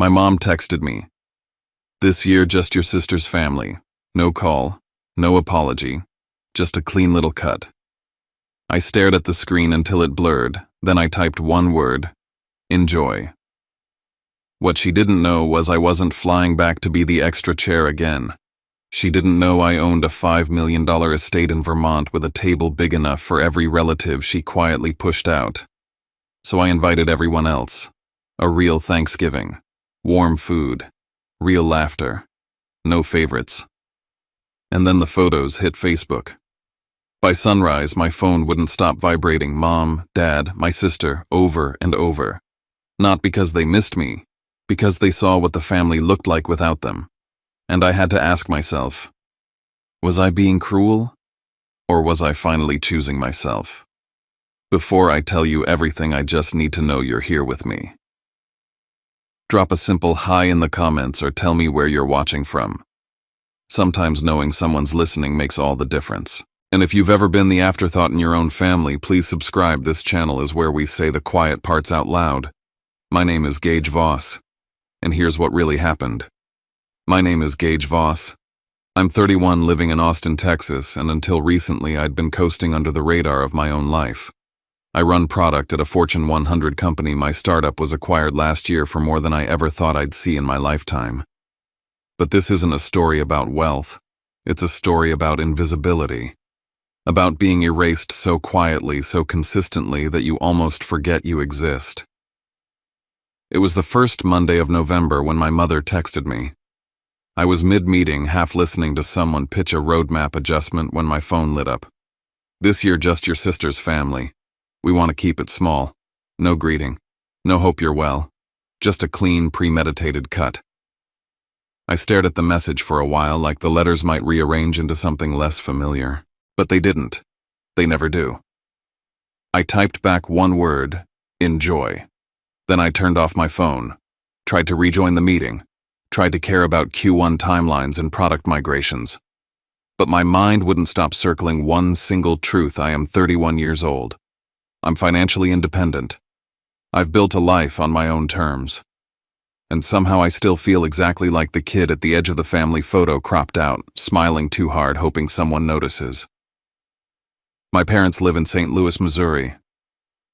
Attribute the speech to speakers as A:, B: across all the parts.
A: My mom texted me, "This year just your sister's family. No call, no apology, just a clean little cut." I stared at the screen until it blurred, then I typed one word, enjoy. What she didn't know was I wasn't flying back to be the extra chair again. She didn't know I owned a $5 million estate in Vermont with a table big enough for every relative she quietly pushed out. So I invited everyone else. A real Thanksgiving. Warm food. Real laughter. No favorites. And then the photos hit Facebook. By sunrise, my phone wouldn't stop vibrating Mom, Dad, my sister, over and over. Not because they missed me, because they saw what the family looked like without them. And I had to ask myself, was I being cruel? Or was I finally choosing myself? Before I tell you everything, I just need to know you're here with me. Drop a simple hi in the comments or tell me where you're watching from. Sometimes knowing someone's listening makes all the difference. And if you've ever been the afterthought in your own family, please subscribe. This channel is where we say the quiet parts out loud. My name is Gage Voss, and here's what really happened. My name is Gage Voss. I'm 31, living in Austin, Texas, and until recently I'd been coasting under the radar of my own life. I run product at a Fortune 100 company. My startup was acquired last year for more than I ever thought I'd see in my lifetime. But this isn't a story about wealth. It's a story about invisibility. About being erased so quietly, so consistently that you almost forget you exist. It was the first Monday of November when my mother texted me. I was mid-meeting, half listening to someone pitch a roadmap adjustment when my phone lit up. "This year just your sister's family. We want to keep it small. No greeting. No hope you're well. Just a clean, premeditated cut." I stared at the message for a while, like the letters might rearrange into something less familiar. But they didn't. They never do. I typed back one word, enjoy. Then I turned off my phone, tried to rejoin the meeting, tried to care about Q1 timelines and product migrations. But my mind wouldn't stop circling one single truth. I am 31 years old. I'm financially independent. I've built a life on my own terms. And somehow I still feel exactly like the kid at the edge of the family photo, cropped out, smiling too hard, hoping someone notices. My parents live in St. Louis, Missouri.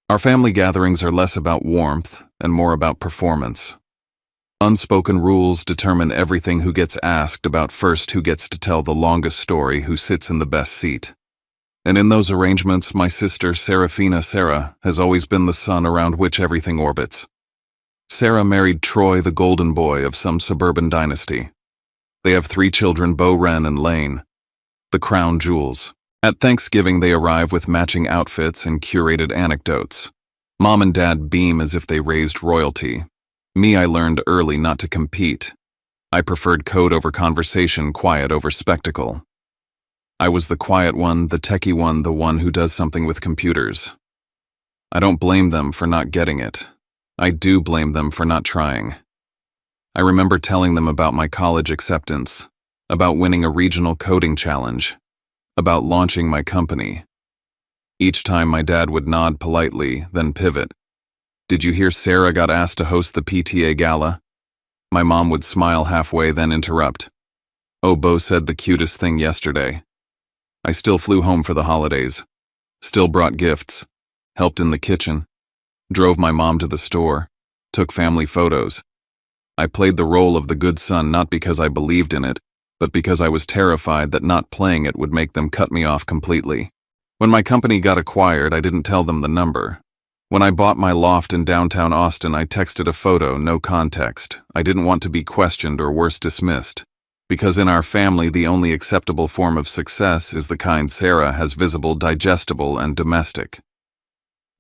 A: Our family gatherings are less about warmth and more about performance. Unspoken rules determine everything: who gets asked about first, who gets to tell the longest story, who sits in the best seat. And in those arrangements, my sister, Sarah, has always been the sun around which everything orbits. Sarah married Troy, the golden boy of some suburban dynasty. They have 3 children, Bo, Ren, and Lane, the crown jewels. At Thanksgiving, they arrive with matching outfits and curated anecdotes. Mom and Dad beam as if they raised royalty. Me, I learned early not to compete. I preferred code over conversation, quiet over spectacle. I was the quiet one, the techie one, the one who does something with computers. I don't blame them for not getting it. I do blame them for not trying. I remember telling them about my college acceptance, about winning a regional coding challenge, about launching my company. Each time my dad would nod politely, then pivot. "Did you hear Sarah got asked to host the PTA gala?" My mom would smile halfway, then interrupt. "Oh, Bo said the cutest thing yesterday." I still flew home for the holidays, still brought gifts, helped in the kitchen, drove my mom to the store, took family photos. I played the role of the good son, not because I believed in it, but because I was terrified that not playing it would make them cut me off completely. When my company got acquired, I didn't tell them the number. When I bought my loft in downtown Austin, I texted a photo, no context. I didn't want to be questioned or worse, dismissed. Because in our family, the only acceptable form of success is the kind Sarah has: visible, digestible, and domestic.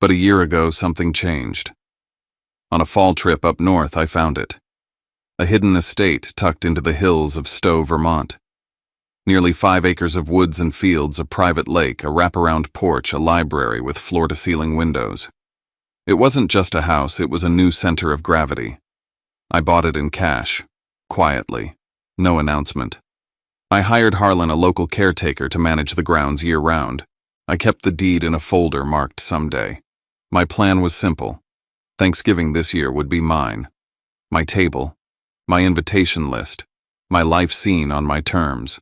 A: But a year ago, something changed. On a fall trip up north, I found it. A hidden estate tucked into the hills of Stowe, Vermont. Nearly 5 acres of woods and fields, a private lake, a wraparound porch, a library with floor-to-ceiling windows. It wasn't just a house, it was a new center of gravity. I bought it in cash, quietly, no announcement. I hired Harlan, a local caretaker, to manage the grounds year-round. I kept the deed in a folder marked someday. My plan was simple. Thanksgiving this year would be mine. My table, my invitation list, my life scene on my terms.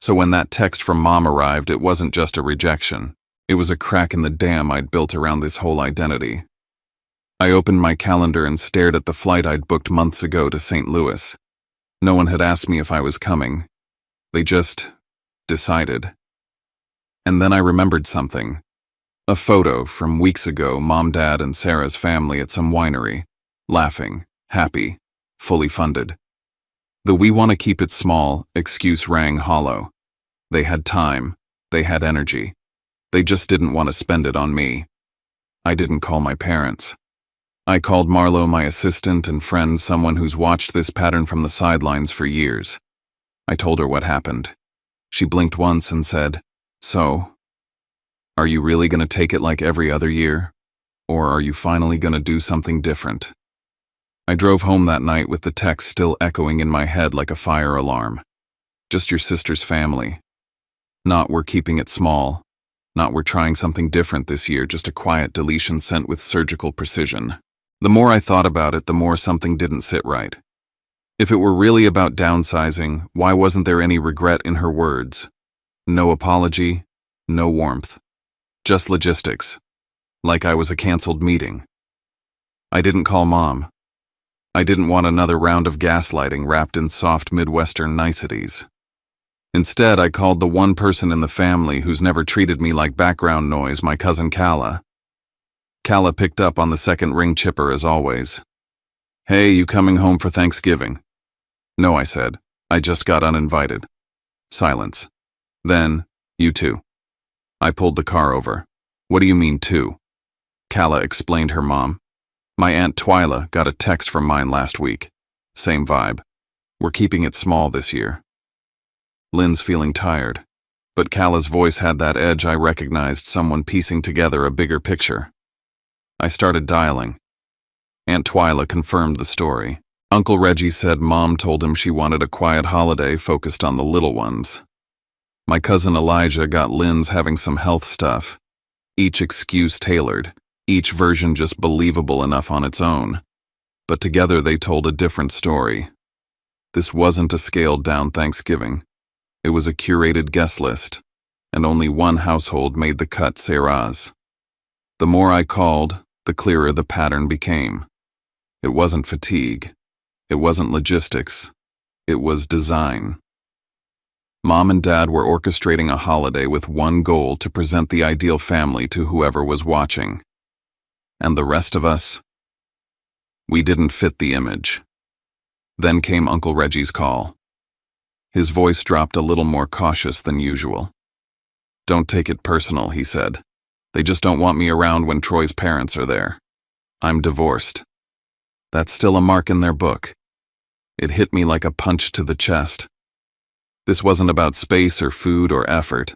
A: So when that text from Mom arrived, it wasn't just a rejection. It was a crack in the dam I'd built around this whole identity. I opened my calendar and stared at the flight I'd booked months ago to St. Louis. No one had asked me if I was coming. They just decided. And then I remembered something. A photo from weeks ago, Mom, Dad, and Sarah's family at some winery, laughing, happy, fully funded. The "we want to keep it small" excuse rang hollow. They had time, they had energy. They just didn't want to spend it on me. I didn't call my parents. I called Marlo, my assistant and friend, someone who's watched this pattern from the sidelines for years. I told her what happened. She blinked once and said, "So, are you really going to take it like every other year? Or are you finally going to do something different?" I drove home that night with the text still echoing in my head like a fire alarm. Just your sister's family. Not "we're keeping it small." Not "we're trying something different this year," just a quiet deletion sent with surgical precision. The more I thought about it, the more something didn't sit right. If it were really about downsizing, why wasn't there any regret in her words? No apology, no warmth. Just logistics. Like I was a canceled meeting. I didn't call Mom. I didn't want another round of gaslighting wrapped in soft Midwestern niceties. Instead, I called the one person in the family who's never treated me like background noise, my cousin Calla. Calla picked up on the second ring, chipper as always. "Hey, you coming home for Thanksgiving?" "No," I said. "I just got uninvited." Silence. Then, "You too." I pulled the car over. "What do you mean, too?" Calla explained her mom. "My Aunt Twyla got a text from mine last week. Same vibe. We're keeping it small this year." Lynn's feeling tired, but Calla's voice had that edge I recognized, someone piecing together a bigger picture. I started dialing. Aunt Twyla confirmed the story. Uncle Reggie said Mom told him she wanted a quiet holiday focused on the little ones. My cousin Elijah got Lynn's having some health stuff. Each excuse tailored, each version just believable enough on its own. But together they told a different story. This wasn't a scaled-down Thanksgiving. It was a curated guest list, and only one household made the cut, Sarah's. The more I called, the clearer the pattern became. It wasn't fatigue. It wasn't logistics. It was design. Mom and Dad were orchestrating a holiday with one goal: to present the ideal family to whoever was watching. And the rest of us? We didn't fit the image. Then came Uncle Reggie's call. His voice dropped a little more cautious than usual. "Don't take it personal," he said. "They just don't want me around when Troy's parents are there. I'm divorced." That's still a mark in their book. It hit me like a punch to the chest. This wasn't about space or food or effort.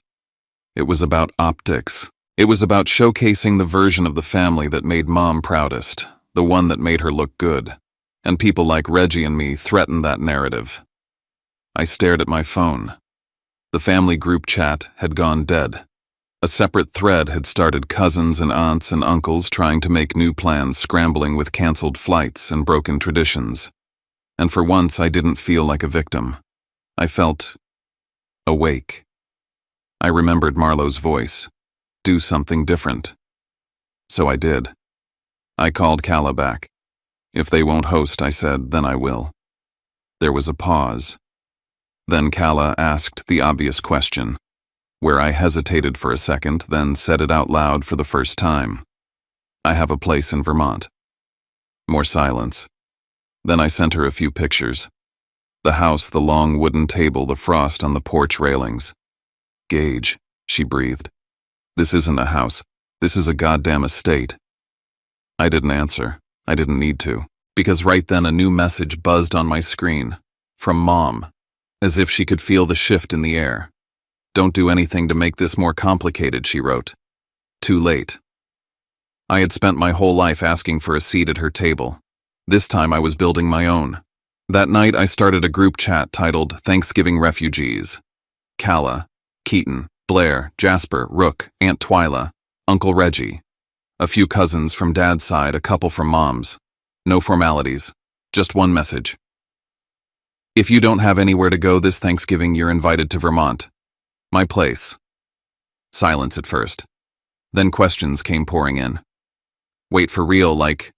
A: It was about optics. It was about showcasing the version of the family that made Mom proudest, the one that made her look good. And people like Reggie and me threatened that narrative. I stared at my phone. The family group chat had gone dead. A separate thread had started, cousins and aunts and uncles trying to make new plans, scrambling with canceled flights and broken traditions. And for once, I didn't feel like a victim. I felt awake. I remembered Marlo's voice. Do something different. So I did. I called Calla back. "If they won't host," I said, "then I will." There was a pause. Then Calla asked the obvious question, where I hesitated for a second, then said it out loud for the first time. "I have a place in Vermont." More silence. Then I sent her a few pictures. The house, the long wooden table, the frost on the porch railings. "Gage," she breathed. "This isn't a house. This is a goddamn estate." I didn't answer. I didn't need to, because right then a new message buzzed on my screen. From Mom, as if she could feel the shift in the air. "Don't do anything to make this more complicated," she wrote. Too late. I had spent my whole life asking for a seat at her table. This time I was building my own. That night I started a group chat titled Thanksgiving Refugees. Calla, Keaton, Blair, Jasper, Rook, Aunt Twyla, Uncle Reggie. A few cousins from Dad's side, a couple from Mom's. No formalities. Just one message. If you don't have anywhere to go this Thanksgiving, you're invited to Vermont. My place. Silence at first. Then questions came pouring in. Wait, for real, like,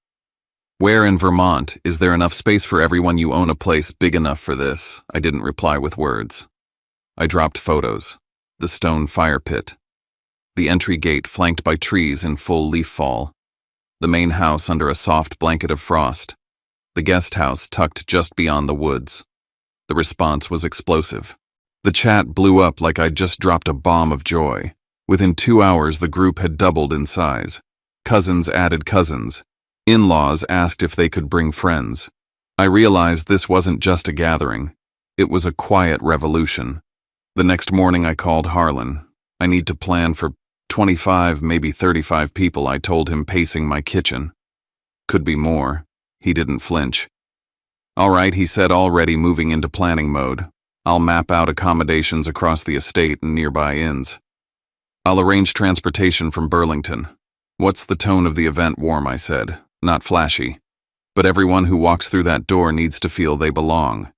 A: where in Vermont? Is there enough space for everyone? You own a place big enough for this? I didn't reply with words. I dropped photos. The stone fire pit. The entry gate flanked by trees in full leaf fall. The main house under a soft blanket of frost. The guest house tucked just beyond the woods. The response was explosive. The chat blew up like I'd just dropped a bomb of joy. Within 2 hours, the group had doubled in size. Cousins added cousins. In-laws asked if they could bring friends. I realized this wasn't just a gathering. It was a quiet revolution. The next morning I called Harlan. I need to plan for 25, maybe 35 people, I told him, pacing my kitchen. Could be more. He didn't flinch. All right, he said, already moving into planning mode. I'll map out accommodations across the estate and nearby inns. I'll arrange transportation from Burlington. What's the tone of the event? Warm, I said. Not flashy. But everyone who walks through that door needs to feel they belong.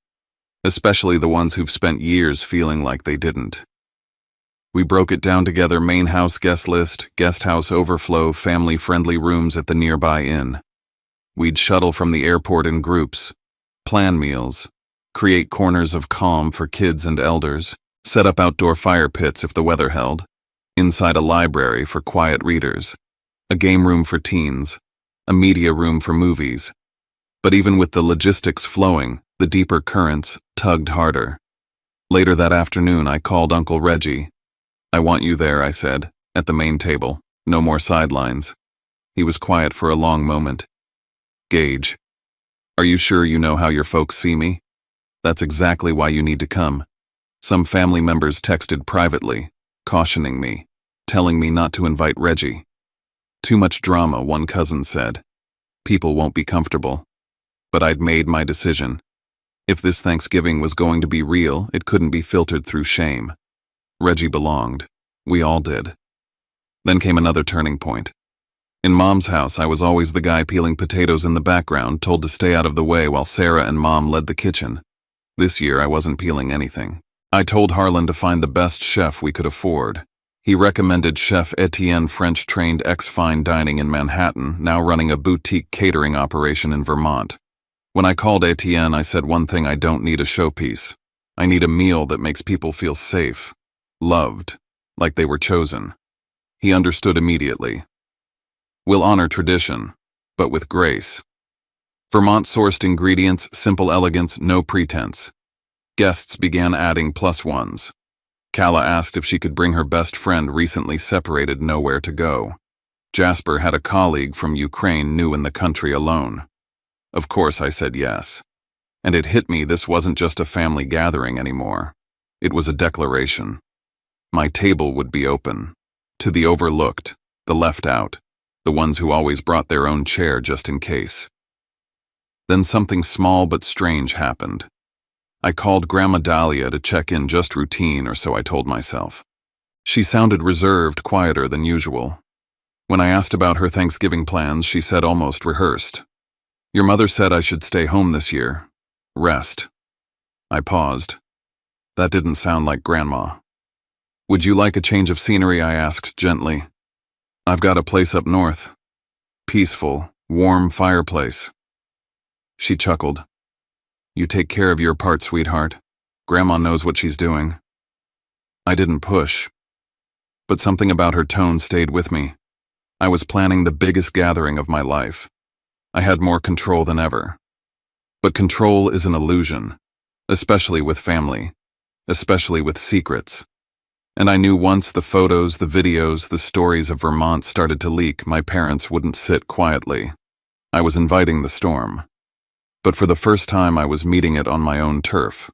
A: Especially the ones who've spent years feeling like they didn't. We broke it down together: main house guest list, guest house overflow, family-friendly rooms at the nearby inn. We'd shuttle from the airport in groups, plan meals, create corners of calm for kids and elders, set up outdoor fire pits if the weather held, inside a library for quiet readers, a game room for teens, a media room for movies. But even with the logistics flowing, the deeper currents tugged harder. Later that afternoon, I called Uncle Reggie. I want you there, I said, at the main table. No more sidelines. He was quiet for a long moment. Gage, are you sure you know how your folks see me? That's exactly why you need to come. Some family members texted privately, cautioning me, telling me not to invite Reggie. Too much drama, one cousin said. People won't be comfortable. But I'd made my decision. If this Thanksgiving was going to be real, it couldn't be filtered through shame. Reggie belonged. We all did. Then came another turning point. In Mom's house, I was always the guy peeling potatoes in the background, told to stay out of the way while Sarah and Mom led the kitchen. This year, I wasn't peeling anything. I told Harlan to find the best chef we could afford. He recommended Chef Etienne, French-trained ex-fine dining in Manhattan, now running a boutique catering operation in Vermont. When I called Etienne, I said one thing: I don't need a showpiece. I need a meal that makes people feel safe, loved, like they were chosen. He understood immediately. We'll honor tradition, but with grace. Vermont-sourced ingredients, simple elegance, no pretense. Guests began adding +1s. Kala asked if she could bring her best friend, recently separated, nowhere to go. Jasper had a colleague from Ukraine, new in the country, alone. Of course I said yes. And it hit me, this wasn't just a family gathering anymore. It was a declaration. My table would be open. To the overlooked, the left out, the ones who always brought their own chair just in case. Then something small but strange happened. I called Grandma Dahlia to check in, just routine, or so I told myself. She sounded reserved, quieter than usual. When I asked about her Thanksgiving plans, she said, almost rehearsed, "Your mother said I should stay home this year. Rest." I paused. That didn't sound like Grandma. "Would you like a change of scenery?" I asked gently. "I've got a place up north. Peaceful, warm fireplace." She chuckled. "You take care of your part, sweetheart. Grandma knows what she's doing." I didn't push, but something about her tone stayed with me. I was planning the biggest gathering of my life. I had more control than ever. But control is an illusion, especially with family, especially with secrets. And I knew once the photos, the videos, the stories of Vermont started to leak, my parents wouldn't sit quietly. I was inviting the storm. But for the first time, I was meeting it on my own turf.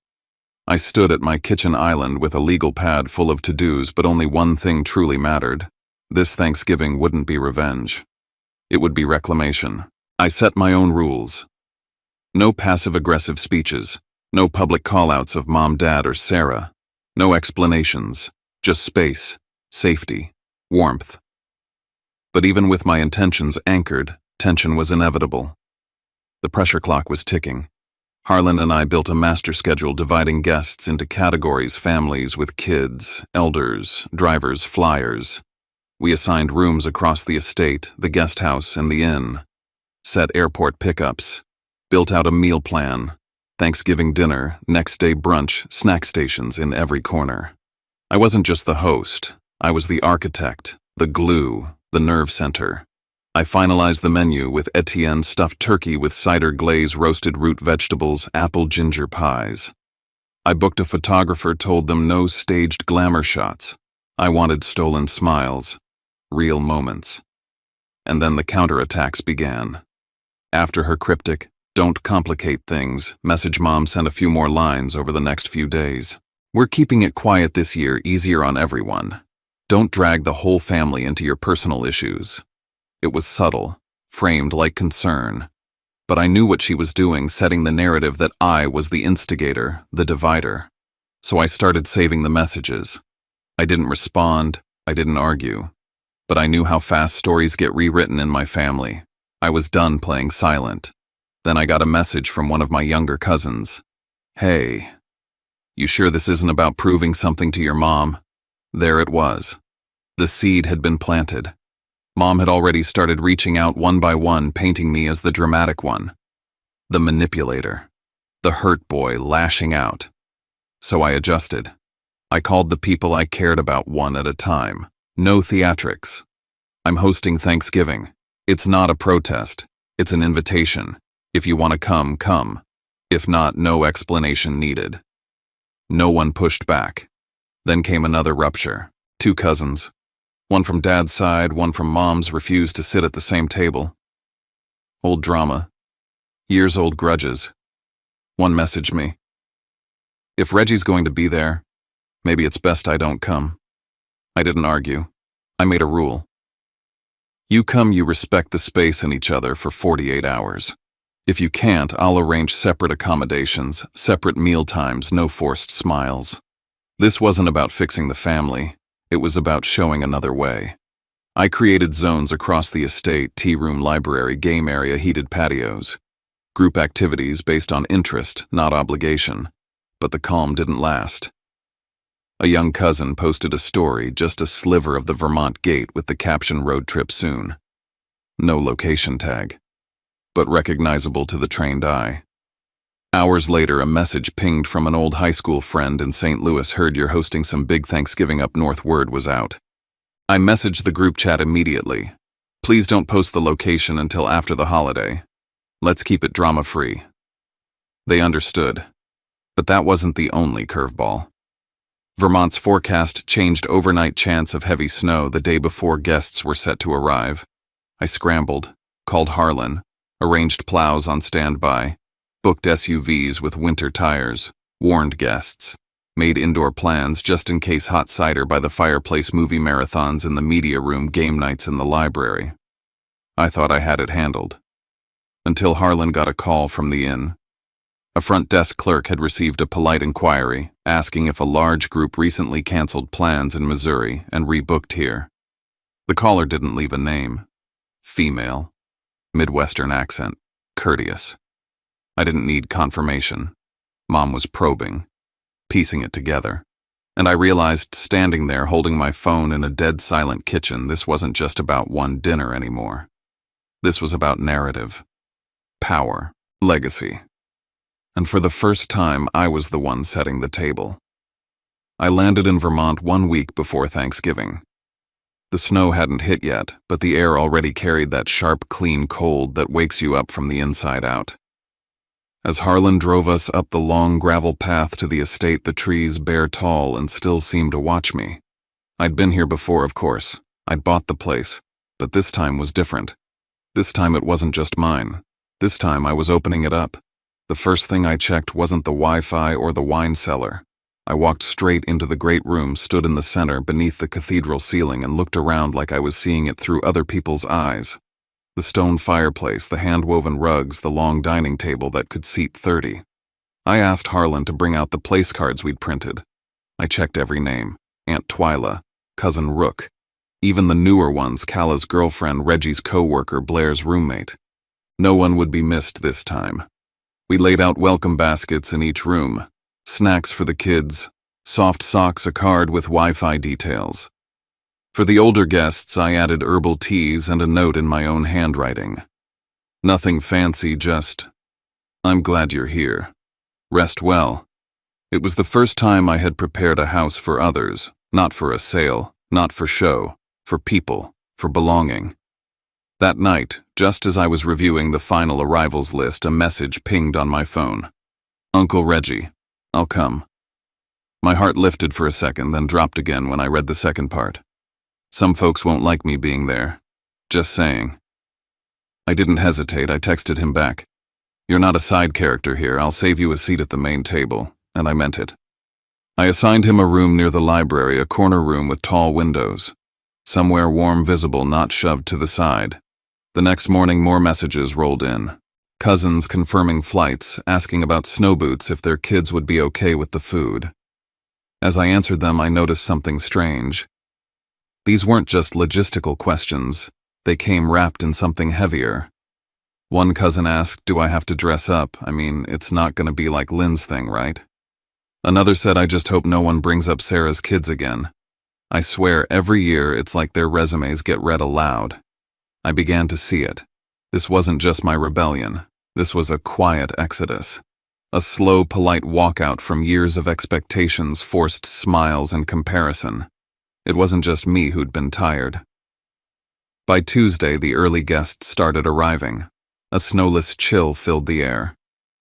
A: I stood at my kitchen island with a legal pad full of to-dos, but only one thing truly mattered. This Thanksgiving wouldn't be revenge. It would be reclamation. I set my own rules. No passive-aggressive speeches, no public call-outs of Mom, Dad, or Sarah, no explanations, just space, safety, warmth. But even with my intentions anchored, tension was inevitable. The pressure clock was ticking. Harlan and I built a master schedule dividing guests into categories: families with kids, elders, drivers, flyers. We assigned rooms across the estate, the guest house, and the inn. Set airport pickups. Built out a meal plan. Thanksgiving dinner, next day brunch, snack stations in every corner. I wasn't just the host. I was the architect, the glue, the nerve center. I finalized the menu with Etienne stuffed turkey with cider glaze, roasted root vegetables, apple ginger pies. I booked a photographer, told them no staged glamour shots. I wanted stolen smiles, real moments. And then the counterattacks began. After her cryptic, "Don't complicate things," message, Mom sent a few more lines over the next few days. "We're keeping it quiet this year, easier on everyone. Don't drag the whole family into your personal issues." It was subtle, framed like concern. But I knew what she was doing, setting the narrative that I was the instigator, the divider. So I started saving the messages. I didn't respond, I didn't argue. But I knew how fast stories get rewritten in my family. I was done playing silent. Then I got a message from one of my younger cousins. "Hey, you sure this isn't about proving something to your mom?" There it was. The seed had been planted. Mom had already started reaching out one by one, painting me as the dramatic one. The manipulator. The hurt boy lashing out. So I adjusted. I called the people I cared about one at a time. No theatrics. "I'm hosting Thanksgiving. It's not a protest. It's an invitation. If you want to come, come. If not, no explanation needed." No one pushed back. Then came another rupture. 2 cousins. One from Dad's side, one from Mom's, refused to sit at the same table. Old drama. Years-old grudges. One messaged me. "If Reggie's going to be there, maybe it's best I don't come." I didn't argue. I made a rule. You come, you respect the space in each other for 48 hours. If you can't, I'll arrange separate accommodations, separate meal times, no forced smiles. This wasn't about fixing the family. It was about showing another way. I created zones across the estate: tea room, library, game area, heated patios. Group activities based on interest, not obligation. But the calm didn't last. A young cousin posted a story, just a sliver of the Vermont gate with the caption "Road trip soon." No location tag, but recognizable to the trained eye. Hours later, a message pinged from an old high school friend in St. Louis. "Heard you're hosting some big Thanksgiving up north, word was out." I messaged the group chat immediately. "Please don't post the location until after the holiday. Let's keep it drama-free." They understood. But that wasn't the only curveball. Vermont's forecast changed overnight, chance of heavy snow the day before guests were set to arrive. I scrambled, called Harlan, arranged plows on standby, booked SUVs with winter tires, warned guests, made indoor plans just in case: hot cider by the fireplace, movie marathons in the media room, game nights in the library. I thought I had it handled. Until Harlan got a call from the inn. A front desk clerk had received a polite inquiry, asking if a large group recently canceled plans in Missouri and rebooked here. The caller didn't leave a name. Female. Midwestern accent. Courteous. I didn't need confirmation. Mom was probing, piecing it together. And I realized, standing there holding my phone in a dead silent kitchen, this wasn't just about one dinner anymore. This was about narrative, power, legacy. And for the first time, I was the one setting the table. I landed in Vermont 1 week before Thanksgiving. The snow hadn't hit yet, but the air already carried that sharp, clean cold that wakes you up from the inside out. As Harlan drove us up the long gravel path to the estate, the trees bare tall and still seemed to watch me. I'd been here before, of course. I'd bought the place, but this time was different. This time it wasn't just mine. This time I was opening it up. The first thing I checked wasn't the Wi-Fi or the wine cellar. I walked straight into the great room, stood in the center beneath the cathedral ceiling, and looked around like I was seeing it through other people's eyes. The stone fireplace, the hand-woven rugs, the long dining table that could seat 30. I asked Harlan to bring out the place cards we'd printed. I checked every name: Aunt Twyla, Cousin Rook, even the newer ones: Calla's girlfriend, Reggie's co-worker, Blair's roommate. No one would be missed this time. We laid out welcome baskets in each room, snacks for the kids, soft socks, a card with Wi-Fi details. For the older guests, I added herbal teas and a note in my own handwriting. Nothing fancy, just, "I'm glad you're here. Rest well." It was the first time I had prepared a house for others, not for a sale, not for show, for people, for belonging. That night, just as I was reviewing the final arrivals list, a message pinged on my phone. "Uncle Reggie, I'll come." My heart lifted for a second, then dropped again when I read the second part. "Some folks won't like me being there. Just saying." I didn't hesitate. I texted him back. "You're not a side character here. I'll save you a seat at the main table." And I meant it. I assigned him a room near the library, a corner room with tall windows. Somewhere warm, visible, not shoved to the side. The next morning, more messages rolled in. Cousins confirming flights, asking about snow boots, if their kids would be okay with the food. As I answered them, I noticed something strange. These weren't just logistical questions. They came wrapped in something heavier. One cousin asked, "Do I have to dress up? I mean, it's not going to be like Lynn's thing, right?" Another said, "I just hope no one brings up Sarah's kids again." I swear, every year it's like their resumes get read aloud. I began to see it. This wasn't just my rebellion. This was a quiet exodus. A slow, polite walkout from years of expectations, forced smiles, and comparison. It wasn't just me who'd been tired. By Tuesday, the early guests started arriving. A snowless chill filled the air.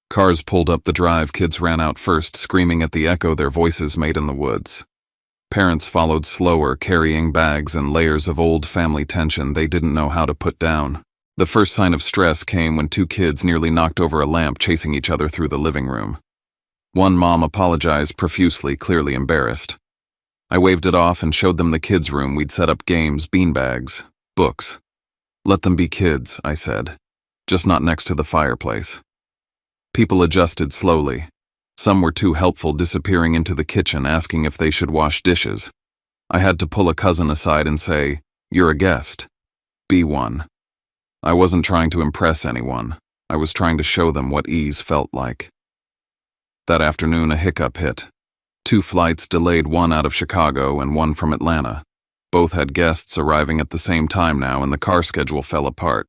A: Cars pulled up the drive, kids ran out first, screaming at the echo their voices made in the woods. Parents followed slower, carrying bags and layers of old family tension they didn't know how to put down. The first sign of stress came when two kids nearly knocked over a lamp, chasing each other through the living room. One mom apologized profusely, clearly embarrassed. I waved it off and showed them the kids' room. We'd set up games, beanbags, books. "Let them be kids," I said, "just not next to the fireplace." People adjusted slowly. Some were too helpful, disappearing into the kitchen, asking if they should wash dishes. I had to pull a cousin aside and say, "You're a guest. Be one." I wasn't trying to impress anyone. I was trying to show them what ease felt like. That afternoon, a hiccup hit. 2 flights delayed, one out of Chicago and one from Atlanta. Both had guests arriving at the same time now, and the car schedule fell apart.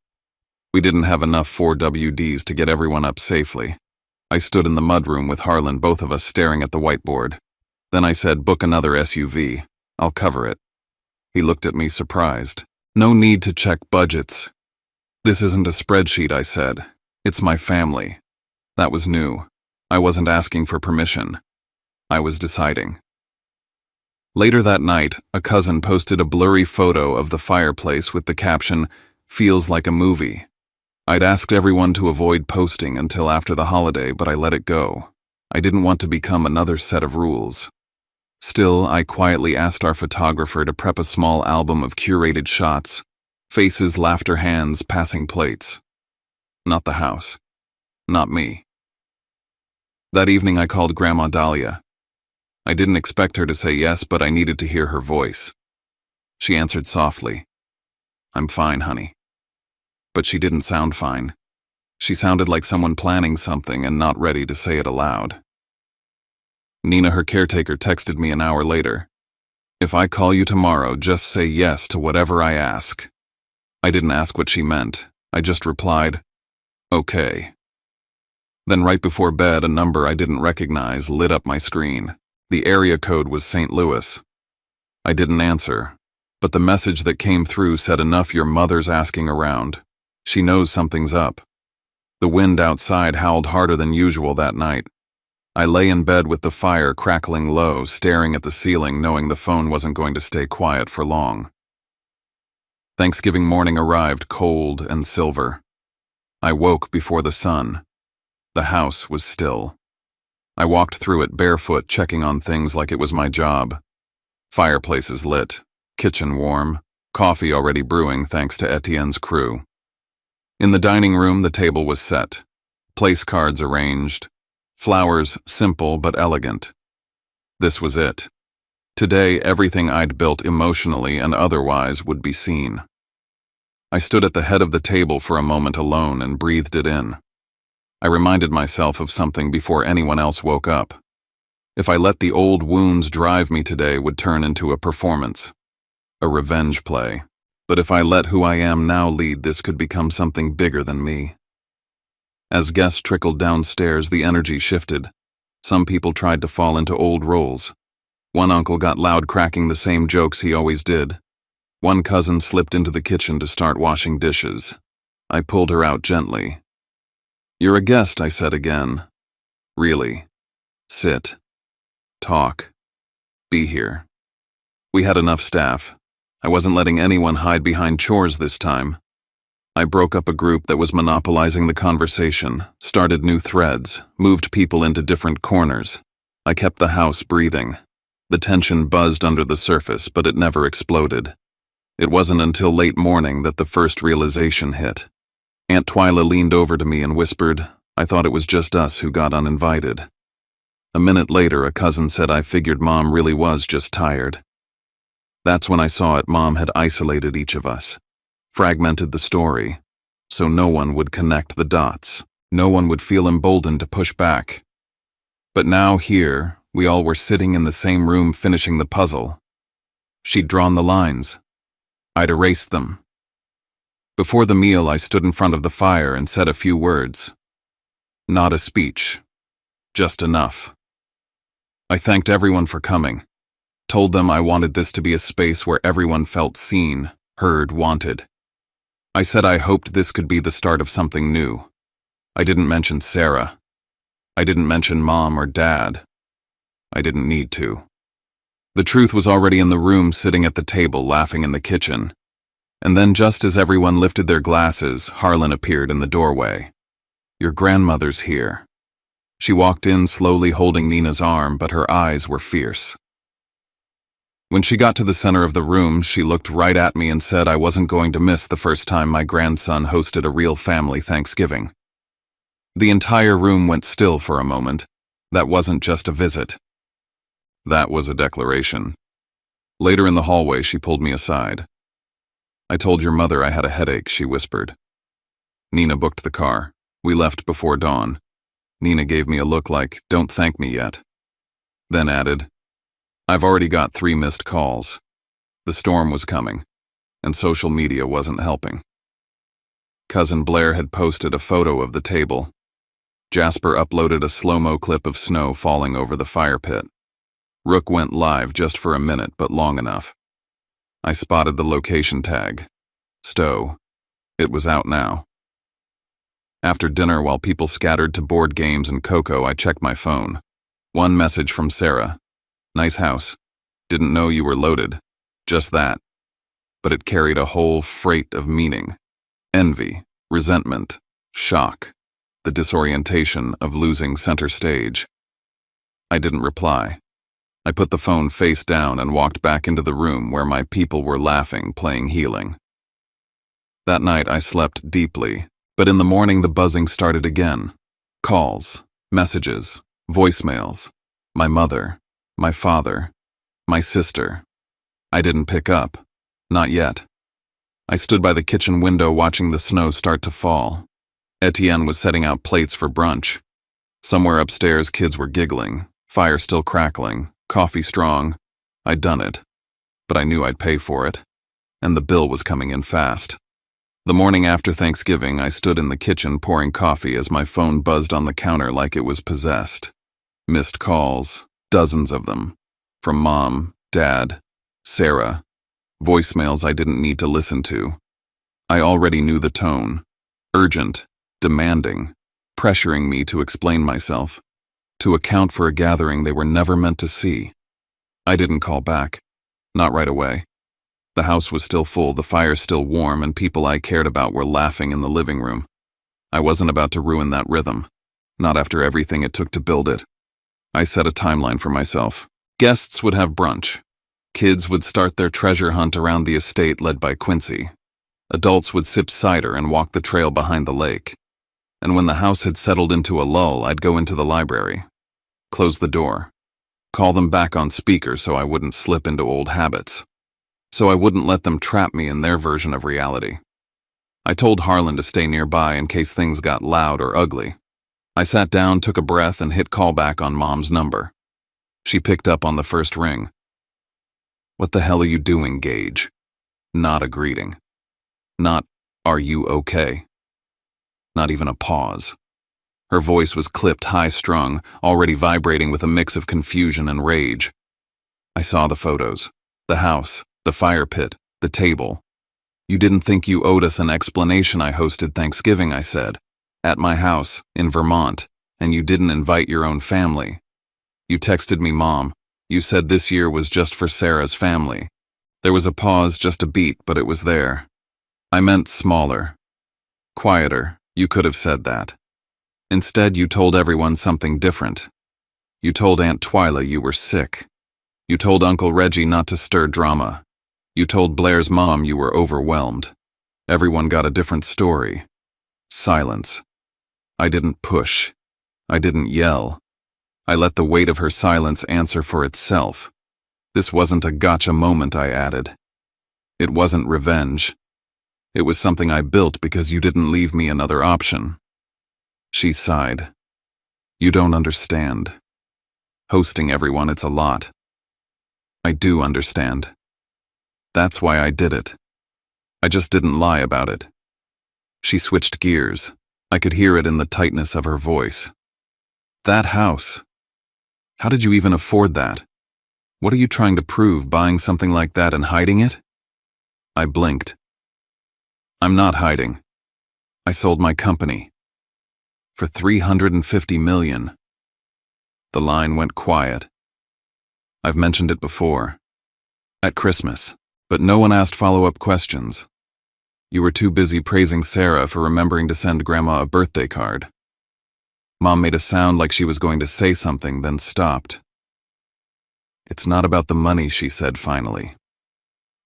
A: We didn't have enough 4WDs to get everyone up safely. I stood in the mudroom with Harlan, both of us staring at the whiteboard. Then I said, "Book another SUV. I'll cover it." He looked at me surprised. "No need to check budgets." "This isn't a spreadsheet," I said. "It's my family." That was new. I wasn't asking for permission. I was deciding. Later that night, a cousin posted a blurry photo of the fireplace with the caption, "Feels like a movie." I'd asked everyone to avoid posting until after the holiday, but I let it go. I didn't want to become another set of rules. Still, I quietly asked our photographer to prep a small album of curated shots, faces, laughter, hands, passing plates. Not the house. Not me. That evening I called Grandma Dahlia. I didn't expect her to say yes, but I needed to hear her voice. She answered softly, "I'm fine, honey." But she didn't sound fine. She sounded like someone planning something and not ready to say it aloud. Nina, her caretaker, texted me an hour later. "If I call you tomorrow, just say yes to whatever I ask." I didn't ask what she meant. I just replied, "Okay." Then right before bed, a number I didn't recognize lit up my screen. The area code was St. Louis. I didn't answer, but the message that came through said, "Enough, your mother's asking around. She knows something's up." The wind outside howled harder than usual that night. I lay in bed with the fire crackling low, staring at the ceiling, knowing the phone wasn't going to stay quiet for long. Thanksgiving morning arrived, cold and silver. I woke before the sun. The house was still. I walked through it barefoot, checking on things like it was my job. Fireplaces lit, kitchen warm, coffee already brewing thanks to Etienne's crew. In the dining room, the table was set. Place cards arranged. Flowers, simple but elegant. This was it. Today, everything I'd built emotionally and otherwise would be seen. I stood at the head of the table for a moment alone and breathed it in. I reminded myself of something before anyone else woke up. If I let the old wounds drive me today would turn into a performance, a revenge play. But if I let who I am now lead, this could become something bigger than me. As guests trickled downstairs, the energy shifted. Some people tried to fall into old roles. One uncle got loud, cracking the same jokes he always did. One cousin slipped into the kitchen to start washing dishes. I pulled her out gently. "You're a guest," I said again. "Really. Sit. Talk. Be here." We had enough staff. I wasn't letting anyone hide behind chores this time. I broke up a group that was monopolizing the conversation, started new threads, moved people into different corners. I kept the house breathing. The tension buzzed under the surface, but it never exploded. It wasn't until late morning that the first realization hit. Aunt Twyla leaned over to me and whispered, "I thought it was just us who got uninvited." A minute later, a cousin said, "I figured Mom really was just tired." That's when I saw it. Mom had isolated each of us, fragmented the story, so no one would connect the dots. No one would feel emboldened to push back. But now here, we all were sitting in the same room finishing the puzzle. She'd drawn the lines. I'd erased them. Before the meal, I stood in front of the fire and said a few words. Not a speech, just enough. I thanked everyone for coming, told them I wanted this to be a space where everyone felt seen, heard, wanted. I said I hoped this could be the start of something new. I didn't mention Sarah. I didn't mention Mom or Dad. I didn't need to. The truth was already in the room, sitting at the table, laughing in the kitchen. And then, just as everyone lifted their glasses, Harlan appeared in the doorway. "Your grandmother's here." She walked in slowly, holding Nina's arm, but her eyes were fierce. When she got to the center of the room, she looked right at me and said I wasn't going to miss the first time my grandson hosted a real family Thanksgiving. The entire room went still for a moment. That wasn't just a visit. That was a declaration. Later in the hallway, she pulled me aside. "I told your mother I had a headache," she whispered. Nina booked the car. We left before dawn. Nina gave me a look like, "Don't thank me yet." Then added, "I've already got 3 missed calls." The storm was coming, and social media wasn't helping. Cousin Blair had posted a photo of the table. Jasper uploaded a slow-mo clip of snow falling over the fire pit. Rook went live just for a minute, but long enough. I spotted the location tag. Stowe. It was out now. After dinner, while people scattered to board games and cocoa, I checked my phone. One message from Sarah. "Nice house. Didn't know you were loaded." Just that. But it carried a whole freight of meaning. Envy, resentment, shock, the disorientation of losing center stage. I didn't reply. I put the phone face down and walked back into the room where my people were laughing, playing healing. That night I slept deeply, but in the morning the buzzing started again. Calls, messages, voicemails. My mother, my father, my sister. I didn't pick up. Not yet. I stood by the kitchen window watching the snow start to fall. Etienne was setting out plates for brunch. Somewhere upstairs, kids were giggling, fire still crackling, coffee strong. I'd done it, but I knew I'd pay for it, and the bill was coming in fast. The morning after Thanksgiving, I stood in the kitchen pouring coffee as my phone buzzed on the counter like it was possessed. Missed calls, dozens of them, from Mom, Dad, Sarah, voicemails I didn't need to listen to. I already knew the tone, urgent, demanding, pressuring me to explain myself, to account for a gathering they were never meant to see. I didn't call back, not right away. The house was still full, the fire still warm, and people I cared about were laughing in the living room. I wasn't about to ruin that rhythm, not after everything it took to build it. I set a timeline for myself. Guests would have brunch. Kids would start their treasure hunt around the estate led by Quincy. Adults would sip cider and walk the trail behind the lake. And when the house had settled into a lull, I'd go into the library, close the door, call them back on speaker so I wouldn't slip into old habits, so I wouldn't let them trap me in their version of reality. I told Harlan to stay nearby in case things got loud or ugly. I sat down, took a breath, and hit callback on Mom's number. She picked up on the first ring. "What the hell are you doing, Gage?" Not a greeting. Not, "Are you okay?" Not even a pause. Her voice was clipped, high-strung, already vibrating with a mix of confusion and rage. I saw the photos. The house, the fire pit, the table. "You didn't think you owed us an explanation. I hosted Thanksgiving," I said. "At my house, in Vermont, and you didn't invite your own family. You texted me, Mom. You said this year was just for Sarah's family." There was a pause, just a beat, but it was there. "I meant smaller. Quieter. You could have said that. Instead, you told everyone something different. You told Aunt Twyla you were sick. You told Uncle Reggie not to stir drama. You told Blair's mom you were overwhelmed. Everyone got a different story. Silence. I didn't push. I didn't yell. I let the weight of her silence answer for itself. This wasn't a gotcha moment, I added. It wasn't revenge. It was something I built because you didn't leave me another option." She sighed. "You don't understand. Hosting everyone, it's a lot." "I do understand. That's why I did it. I just didn't lie about it." She switched gears. I could hear it in the tightness of her voice. "That house. How did you even afford that? What are you trying to prove, buying something like that and hiding it?" I blinked. "I'm not hiding. I sold my company. For $350 million. The line went quiet. I've mentioned it before. At Christmas. But no one asked follow-up questions. You were too busy praising Sarah for remembering to send Grandma a birthday card. Mom made a sound like she was going to say something, then stopped. "It's not about the money," she said finally.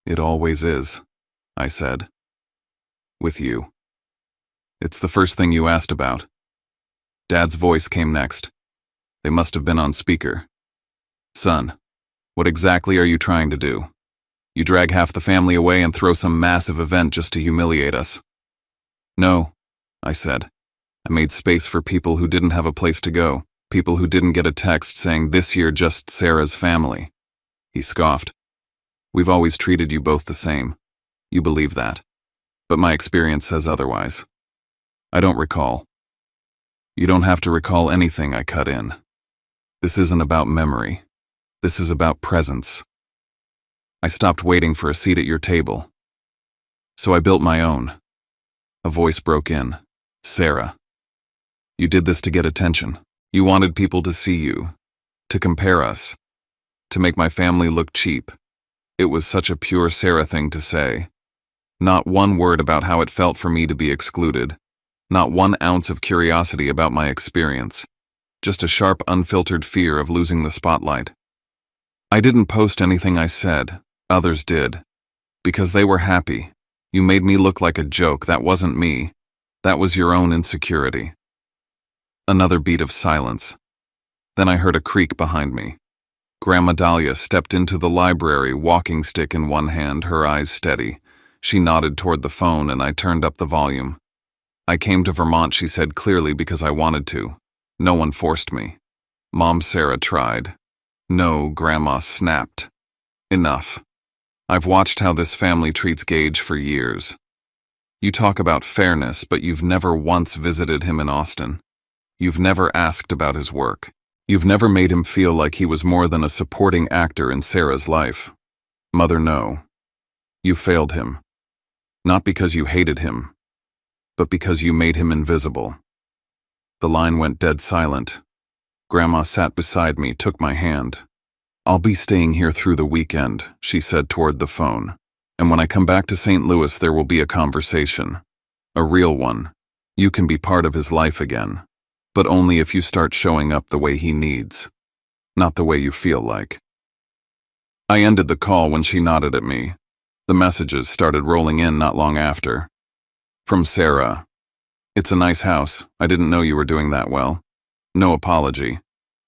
A: "It always is," I said. "With you. It's the first thing you asked about." Dad's voice came next. They must have been on speaker. "Son, what exactly are you trying to do? You drag half the family away and throw some massive event just to humiliate us." "No," I said. "I made space for people who didn't have a place to go, people who didn't get a text saying this year just Sarah's family." He scoffed. "We've always treated you both the same. You believe that. But my experience says otherwise. I don't recall." "You don't have to recall anything," I cut in. "This isn't about memory. This is about presence. I stopped waiting for a seat at your table. So I built my own." A voice broke in. "Sarah, you did this to get attention. You wanted people to see you, to compare us, to make my family look cheap. It was such a pure Sarah thing to say. Not one word about how it felt for me to be excluded. Not 1 ounce of curiosity about my experience. Just a sharp, unfiltered fear of losing the spotlight. I didn't post anything I said. Others did. Because they were happy. You made me look like a joke. That wasn't me. That was your own insecurity." Another beat of silence. Then I heard a creak behind me. Grandma Dahlia stepped into the library, walking stick in one hand, her eyes steady. She nodded toward the phone and I turned up the volume. "I came to Vermont," she said clearly, "because I wanted to. No one forced me. Mom Sarah tried." "No," Grandma snapped. "Enough. I've watched how this family treats Gage for years. You talk about fairness, but you've never once visited him in Austin. You've never asked about his work. You've never made him feel like he was more than a supporting actor in Sarah's life. Mother, no. You failed him. Not because you hated him, but because you made him invisible." The line went dead silent. Grandma sat beside me, took my hand. "I'll be staying here through the weekend," she said toward the phone. "And when I come back to St. Louis, there will be a conversation. A real one. You can be part of his life again. But only if you start showing up the way he needs. Not the way you feel like." I ended the call when she nodded at me. The messages started rolling in not long after. From Sarah. "It's a nice house. I didn't know you were doing that well." No apology.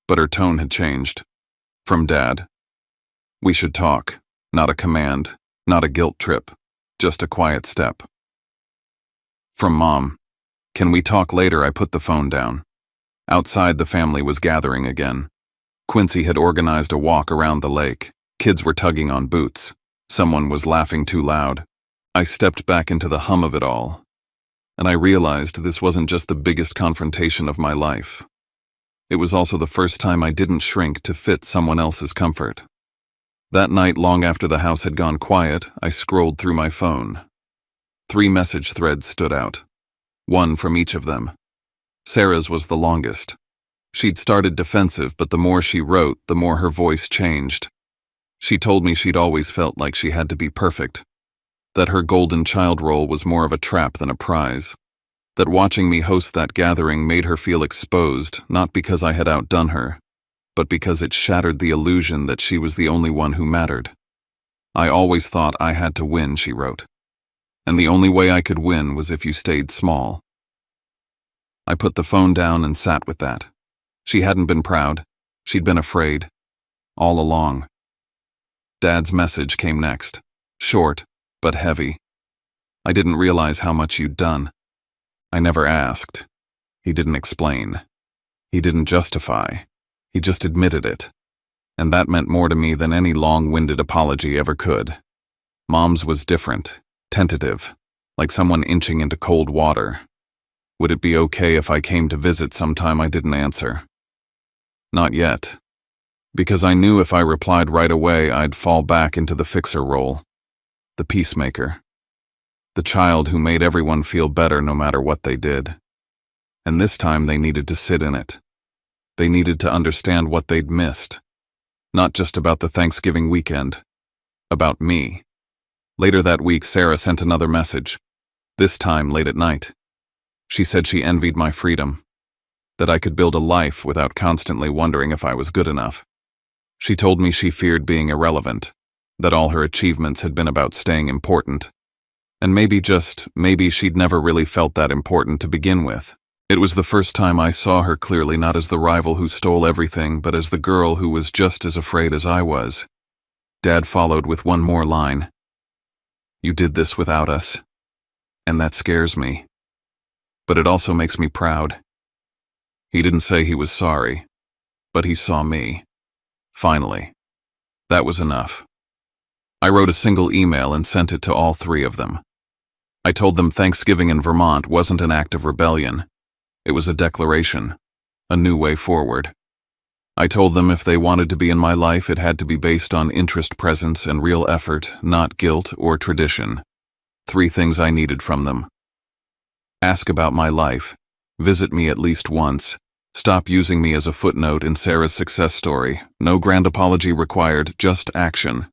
A: But her tone had changed. From Dad. "We should talk. Not a command. Not a guilt trip. Just a quiet step." From Mom. "Can we talk later?" I put the phone down. Outside, the family was gathering again. Quincy had organized a walk around the lake. Kids were tugging on boots. Someone was laughing too loud. I stepped back into the hum of it all, and I realized this wasn't just the biggest confrontation of my life. It was also the first time I didn't shrink to fit someone else's comfort. That night, long after the house had gone quiet, I scrolled through my phone. 3 message threads stood out. One from each of them. Sarah's was the longest. She'd started defensive, but the more she wrote, the more her voice changed. She told me she'd always felt like she had to be perfect, that her golden child role was more of a trap than a prize, that watching me host that gathering made her feel exposed, not because I had outdone her, but because it shattered the illusion that she was the only one who mattered. I always thought I had to win, she wrote, and the only way I could win was if you stayed small. I put the phone down and sat with that. She hadn't been proud. She'd been afraid. All along. Dad's message came next. Short, but heavy. I didn't realize how much you'd done. I never asked. He didn't explain. He didn't justify. He just admitted it. And that meant more to me than any long-winded apology ever could. Mom's was different, tentative, like someone inching into cold water. Would it be okay if I came to visit sometime? I didn't answer. Not yet. Because I knew if I replied right away, I'd fall back into the fixer role. The peacemaker. The child who made everyone feel better no matter what they did. And this time they needed to sit in it. They needed to understand what they'd missed. Not just about the Thanksgiving weekend. About me. Later that week, Sarah sent another message. This time late at night. She said she envied my freedom. That I could build a life without constantly wondering if I was good enough. She told me she feared being irrelevant. That all her achievements had been about staying important. And maybe she'd never really felt that important to begin with. It was the first time I saw her clearly, not as the rival who stole everything, but as the girl who was just as afraid as I was. Dad followed with one more line. You did this without us. And that scares me. But it also makes me proud. He didn't say he was sorry, but he saw me. Finally. That was enough. I wrote a single email and sent it to all 3 of them. I told them Thanksgiving in Vermont wasn't an act of rebellion. It was a declaration, a new way forward. I told them if they wanted to be in my life, it had to be based on interest, presence, and real effort, not guilt or tradition. 3 things I needed from them. Ask about my life. Visit me at least once. Stop using me as a footnote in Sarah's success story. No grand apology required, just action.